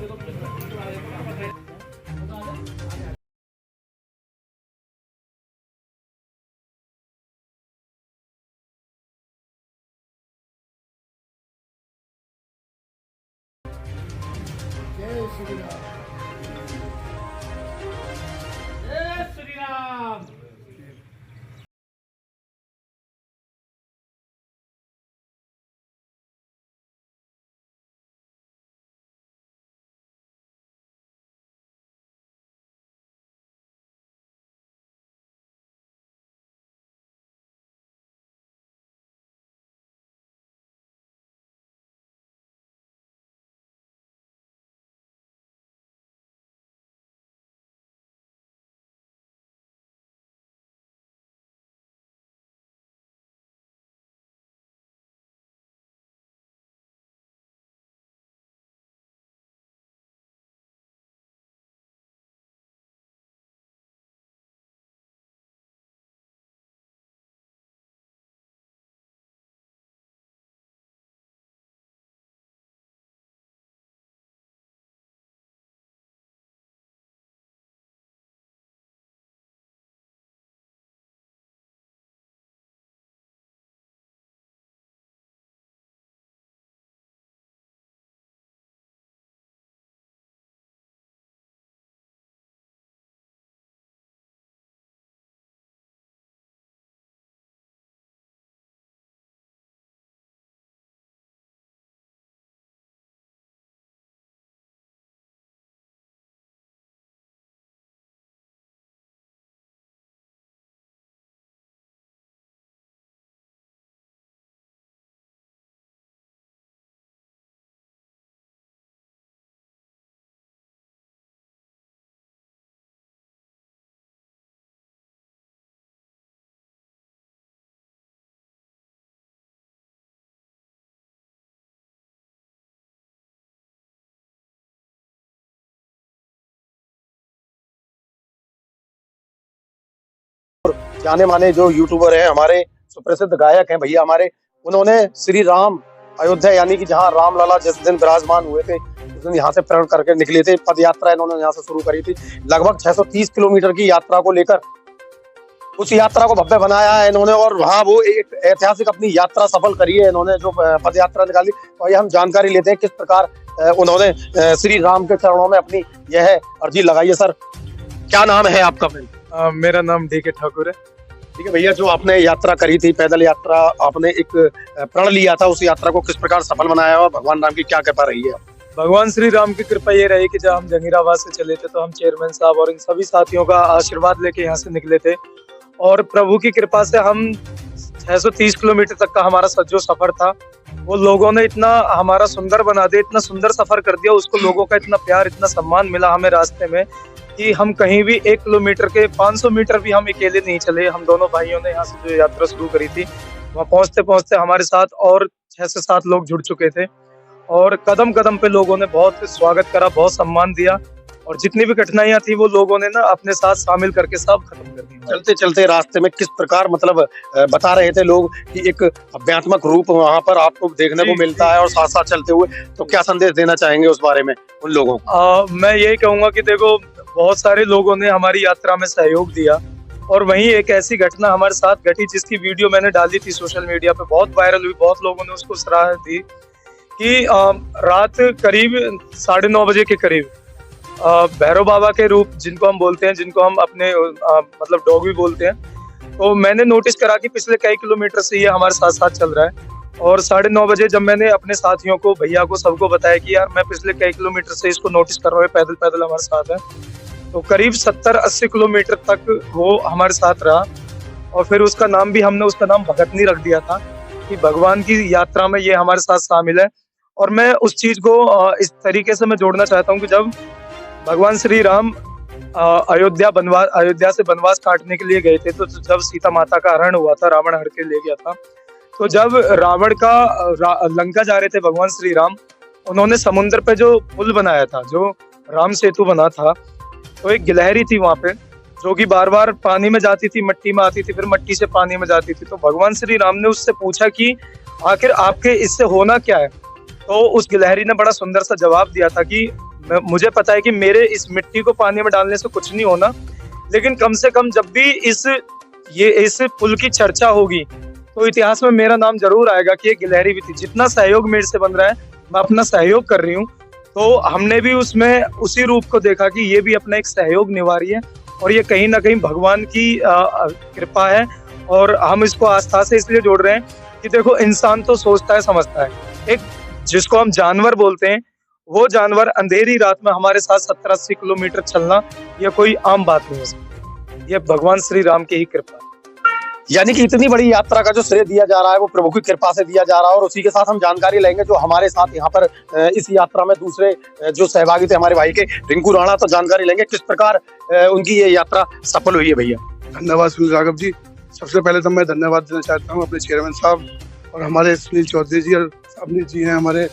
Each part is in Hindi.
जय श्री राम। जय श्री राम। जाने माने जो यूट्यूबर हैं हमारे, सुप्रसिद्ध गायक हैं भैया हमारे, उन्होंने श्री राम अयोध्या यानी कि जहां रामलला जिस दिन विराजमान हुए थे उस दिन यहाँ से प्रण करके निकले थे। पद यात्रा इन्होंने यहाँ से शुरू करी थी। लगभग 630 किलोमीटर की यात्रा को लेकर उस यात्रा को भव्य बनाया है इन्होंने, और वहाँ वो एक ऐतिहासिक अपनी यात्रा सफल करी है इन्होंने, जो पद यात्रा निकाली। तो ये हम जानकारी लेते हैं किस प्रकार उन्होंने श्री राम के चरणों में अपनी यह अर्जी लगाई है। सर, क्या नाम है आपका? मेरा नाम डी के ठाकुर है। ठीक है भैया, जो आपने यात्रा करी थी, पैदल यात्रा, आपने एक प्रण लिया था, उस यात्रा को किस प्रकार सफल बनाया और भगवान राम की क्या कृपा रही है? भगवान श्री राम की कृपा ये रही कि जब हम जंगीराबाद से चले थे तो हम चेयरमैन साहब और इन सभी साथियों का आशीर्वाद लेके यहाँ से निकले थे, और प्रभु की कृपा से हम 630 किलोमीटर तक का हमारा जो सफर था वो लोगों ने इतना हमारा सुंदर बना दिया, इतना सुंदर सफर कर दिया, उसको लोगों का इतना प्यार, इतना सम्मान मिला हमें रास्ते में कि हम कहीं भी 1 किलोमीटर के 500 मीटर भी हम अकेले नहीं चले। हम दोनों भाइयों ने यहाँ से जो यात्रा शुरू करी थी, वहाँ पहुँचते पहुँचते हमारे साथ और 6 से 7 लोग जुड़ चुके थे, और कदम कदम पे लोगों ने बहुत स्वागत करा, बहुत सम्मान दिया, और जितनी भी कठिनाइयां थी वो लोगों ने ना अपने साथ शामिल करके सब खत्म कर दी। चलते चलते रास्ते में किस प्रकार, मतलब बता रहे थे लोग कि एक अध्यात्मक रूप वहाँ पर आपको देखने को मिलता है, और साथ साथ चलते हुए, तो क्या संदेश देना चाहेंगे उस बारे में उन लोगों को? मैं यही कहूंगा कि देखो, बहुत सारे लोगों ने हमारी यात्रा में सहयोग दिया, और वहीं एक ऐसी घटना हमारे साथ घटी जिसकी वीडियो मैंने डाली थी सोशल मीडिया पे, बहुत वायरल हुई, बहुत लोगों ने उसको सराहा थी कि रात करीब 9:30 बजे के करीब भैरव बाबा के रूप, जिनको हम बोलते हैं, जिनको हम अपने मतलब डॉग भी बोलते हैं, तो मैंने नोटिस करा कि पिछले कई किलोमीटर से ये हमारे साथ साथ चल रहा है। और 9:30 बजे जब मैंने अपने साथियों को, भैया को, सबको बताया कि यार मैं पिछले कई किलोमीटर से इसको नोटिस कर रहा हूँ, पैदल पैदल हमारे साथ है, तो करीब 70-80 किलोमीटर तक वो हमारे साथ रहा। और फिर उसका नाम भी हमने, उसका नाम भगतनी रख दिया था कि भगवान की यात्रा में ये हमारे साथ शामिल है। और मैं उस चीज को इस तरीके से मैं जोड़ना चाहता हूँ कि जब भगवान श्री राम अयोध्या से वनवास काटने के लिए गए थे, तो जब सीता माता का हरण हुआ था, रावण हर के ले गया था, तो जब रावण का लंका जा रहे थे भगवान श्री राम, उन्होंने समुद्र पे जो पुल बनाया था, जो राम सेतु बना था, तो एक गिलहरी थी वहां पे जो कि बार बार पानी में जाती थी, मट्टी में आती थी, फिर मट्टी से पानी में जाती थी। तो भगवान श्री राम ने उससे पूछा कि आखिर आपके इससे होना क्या है? तो उस गिलहरी ने बड़ा सुंदर सा जवाब दिया था कि मुझे पता है कि मेरे इस मिट्टी को पानी में डालने से कुछ नहीं होना, लेकिन कम से कम जब भी इस पुल की चर्चा होगी तो इतिहास में मेरा नाम जरूर आएगा कि ये गिलहरी भी थी। जितना सहयोग मेरे से बन रहा है, मैं अपना सहयोग कर रही हूँ, तो हमने भी उसमें उसी रूप को देखा कि ये भी अपना एक सहयोग निभा रही है और ये कहीं ना कहीं भगवान की कृपा है। और हम इसको आस्था से इसलिए जोड़ रहे हैं कि देखो, इंसान तो सोचता है समझता है, एक जिसको हम जानवर बोलते हैं, वो जानवर अंधेरी रात में हमारे साथ 70-80 किलोमीटर चलना ये कोई आम बात नहीं हो सकती। ये भगवान श्री राम की ही कृपा है। यानी कि इतनी बड़ी यात्रा का जो श्रेय दिया जा रहा है वो प्रभु की कृपा से दिया जा रहा है। और उसी के साथ हम जानकारी लेंगे जो हमारे साथ यहाँ पर इस यात्रा में दूसरे जो सहभागी थे हमारे भाई के, रिंकू राणा, तो जानकारी लेंगे किस प्रकार उनकी ये यात्रा सफल हुई है। भैया धन्यवाद सुनील राघव जी। सबसे पहले तो मैं धन्यवाद देना चाहता हूँ अपने चेयरमैन साहब और हमारे सुनील चौधरी जी और अवनीत जी हैं, हमारे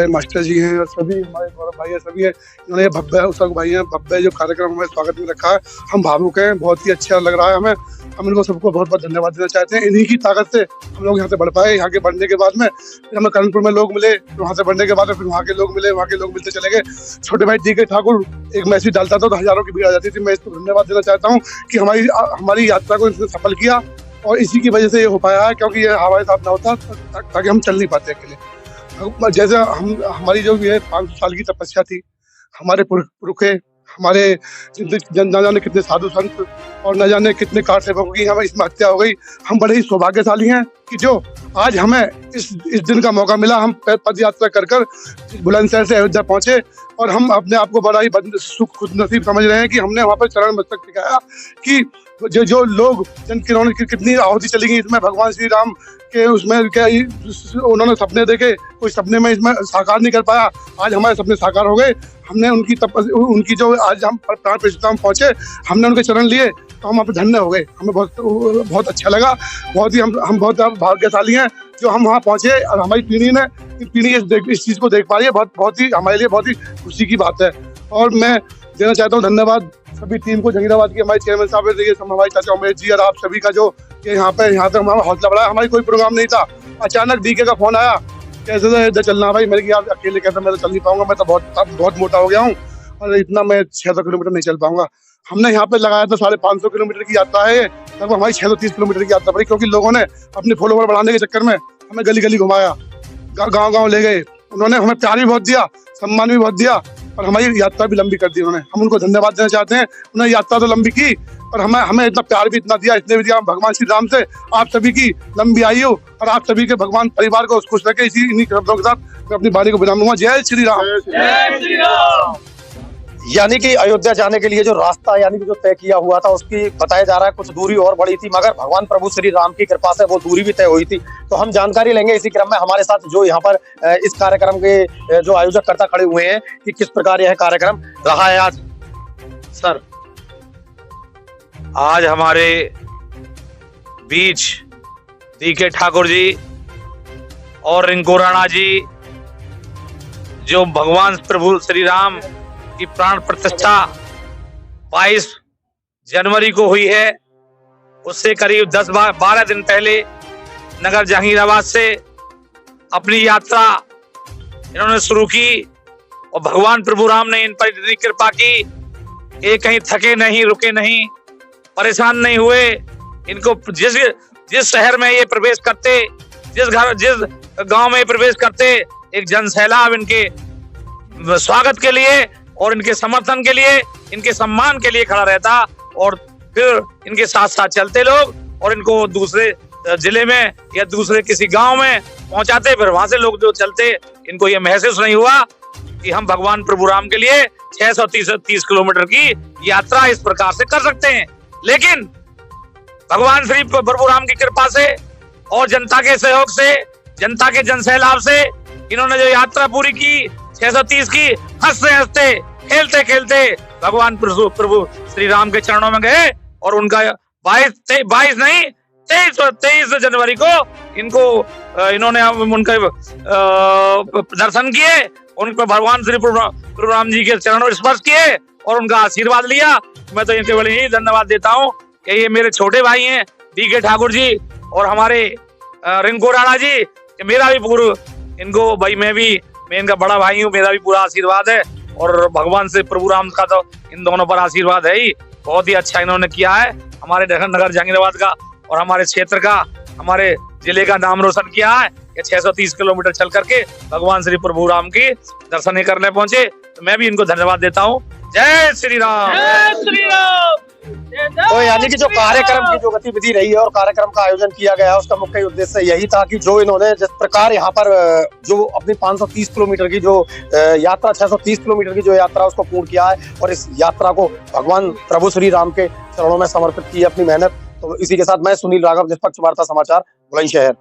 मास्टर जी हैं और सभी हमारे गौरव भाई हैं, सभी हैं। इन्होंने भव्य उत्सव भाई हैं, भव्य जो कार्यक्रम हमें स्वागत में रखा है, हम भावुक हैं, बहुत ही अच्छा लग रहा है हमें। हम इनको सबको बहुत बहुत धन्यवाद देना चाहते हैं। इन्हीं की ताकत से हम लोग यहाँ से बढ़ पाए। यहाँ के बढ़ने के बाद में फिर हमें कर्णपुर में लोग मिले, वहाँ से बढ़ने के बाद फिर वहाँ के लोग मिले, वहाँ के लोग मिलते चले गए। छोटे भाई DK ठाकुर एक मैसेज डालता था तो हजारों की भीड़ आ जाती थी। मैं इसको धन्यवाद देना चाहता हूँ कि हमारी यात्रा को इसने सफल किया और इसी की वजह से ये हो पाया है, क्योंकि ये हमारे साथ ना होता ताकि हम चल नहीं पाते अकेले। जैसे हमारी जो ये 500 साल की तपस्या थी, हमारे पुरखे, हमारे न जाने कितने साधु संत और न जाने कितने कार सेवकों की हमें इसमें हत्या हो गई। हम बड़े ही सौभाग्यशाली हैं कि जो आज हमें इस दिन का मौका मिला। हम पद यात्रा कर बुलंदशहर से अयोध्या पहुंचे और हम अपने आप को बड़ा ही खुद नसीब समझ रहे हैं कि हमने वहाँ पर चरण मस्तक टिकाया कि जो लोग जिन्होंने कितनी आहुति चली गई इसमें, भगवान श्री राम के उसमें क्या उन्होंने सपने देखे, कोई सपने में इसमें साकार नहीं कर पाया, आज हमारे सपने साकार हो गए। हमने उनकी जो आज हम प्राण प्रतिष्ठा में पहुंचे, हमने उनके चरण लिए तो हम आप धन्य हो गए। हमें बहुत अच्छा लगा, बहुत ही हम बहुत भाग्यशाली हैं जो हम वहाँ पहुंचे और हमारी पीढ़ी इस चीज़ को देख पा रही है। बहुत ही हमारे लिए बहुत ही खुशी की बात है। और मैं देना चाहता हूँ धन्यवाद सभी टीम को, जंगीराबाद की हमारे चेयरमैन साहब, हमारे चाचा उमेश जी और आप सभी का जो यहाँ तक हमारा हौसला बढ़ाया। हमारी कोई प्रोग्राम नहीं था, अचानक DK का फोन आया, कैसे इधर चलना भाई। मैंने यार अकेले कैसे, मैं तो चल नहीं पाऊंगा, मैं तो बहुत मोटा हो गया हूँ और इतना मैं 600 किलोमीटर नहीं चल पाऊंगा। हमने यहाँ पे लगाया था 550 किलोमीटर की यात्रा है, लगभग हमारी 630 किलोमीटर की यात्रा पड़ी, क्योंकि लोगों ने अपने फॉलोवर बढ़ाने के चक्कर में हमें गली गली घुमाया, गाँव ले गए। उन्होंने हमें प्यार भी बहुत दिया, सम्मान भी बहुत दिया और हमारी यात्रा भी लंबी कर दी उन्होंने। हम उनको धन्यवाद देना चाहते हैं। उन्होंने यात्रा तो लंबी की और हमें इतना प्यार भी इतना दिया, इतने भी दिया। भगवान श्री राम से आप सभी की लंबी आयु और आप सभी के भगवान परिवार को खुश रखे। इन्हीं शब्दों के साथ मैं अपनी वाणी को विराम दूंगा। जय श्री राम। जय श्री राम। यानी कि अयोध्या जाने के लिए जो रास्ता यानी कि जो तय किया हुआ था उसकी बताया जा रहा है कुछ दूरी और बड़ी थी, मगर भगवान प्रभु श्री राम की कृपा से वो दूरी भी तय हुई थी। तो हम जानकारी लेंगे इसी क्रम में हमारे साथ जो यहाँ पर इस कार्यक्रम के जो आयोजककर्ता खड़े हुए हैं कि किस प्रकार यह कार्यक्रम रहा है आज। सर, आज हमारे बीच DK ठाकुर जी और रिंकू राणा जी, जो भगवान प्रभु श्री राम की प्राण प्रतिष्ठा 22 जनवरी को हुई है, उससे करीब 10-12 दिन पहले नगर जहांगीराबाद से अपनी यात्रा इन्होंने शुरू की और भगवान प्रभु राम ने इन पर इतनी कृपा की कि कहीं थके नहीं, रुके नहीं, परेशान नहीं हुए। इनको जिस शहर में ये प्रवेश करते, जिस गांव में प्रवेश करते, एक जनसैलाब इनके स्वागत के लिए और इनके समर्थन के लिए, इनके सम्मान के लिए खड़ा रहता और फिर इनके साथ साथ चलते लोग और इनको दूसरे जिले में या दूसरे किसी गांव में पहुंचाते। फिर वहां से लोग जो चलते, इनको ये महसूस नहीं हुआ कि हम भगवान प्रभु राम के लिए 630 किलोमीटर की यात्रा इस प्रकार से कर सकते हैं। लेकिन भगवान श्री प्रभु राम की कृपा से और जनता के सहयोग से, जनता के जनसैलाब से इन्होंने जो यात्रा पूरी की 630 की, हंसते हंसते, खेलते खेलते भगवान प्रभु श्री राम के चरणों में गए और उनका 23 जनवरी को इन्होंने उनके दर्शन किए, उन पर भगवान श्री प्रभु राम जी के चरणों स्पर्श किए और उनका आशीर्वाद लिया। मैं तो इनके बड़े ही धन्यवाद देता हूँ कि ये मेरे छोटे भाई हैं DK ठाकुर जी और हमारे रिंकू राणा जी, मेरा भी पूरा इनको भाई मैं इनका बड़ा भाई हूँ, मेरा भी पूरा आशीर्वाद है और भगवान से प्रभु राम का तो इन दोनों पर आशीर्वाद है ही। बहुत ही अच्छा इन्होंने किया है हमारे नगर जहांगीराबाद का और हमारे क्षेत्र का, हमारे जिले का नाम रोशन किया है। ये 630 किलोमीटर चल करके भगवान श्री प्रभु राम की दर्शन करने पहुंचे, तो मैं भी इनको धन्यवाद देता हूँ। जय श्री राम। जय श्री राम। तो यानी कि जो कार्यक्रम की जो गतिविधि रही है और कार्यक्रम का आयोजन किया गया है, उसका मुख्य उद्देश्य यही था कि जो इन्होंने जिस प्रकार यहाँ पर जो अपनी 530 किलोमीटर की जो यात्रा, 630 किलोमीटर की जो यात्रा उसको पूर्ण किया है और इस यात्रा को भगवान प्रभु श्री राम के चरणों में समर्पित की अपनी मेहनत। तो इसी के साथ मैं सुनील राघव, निष्पक्ष वार्ता समाचार, बुलंदशहर।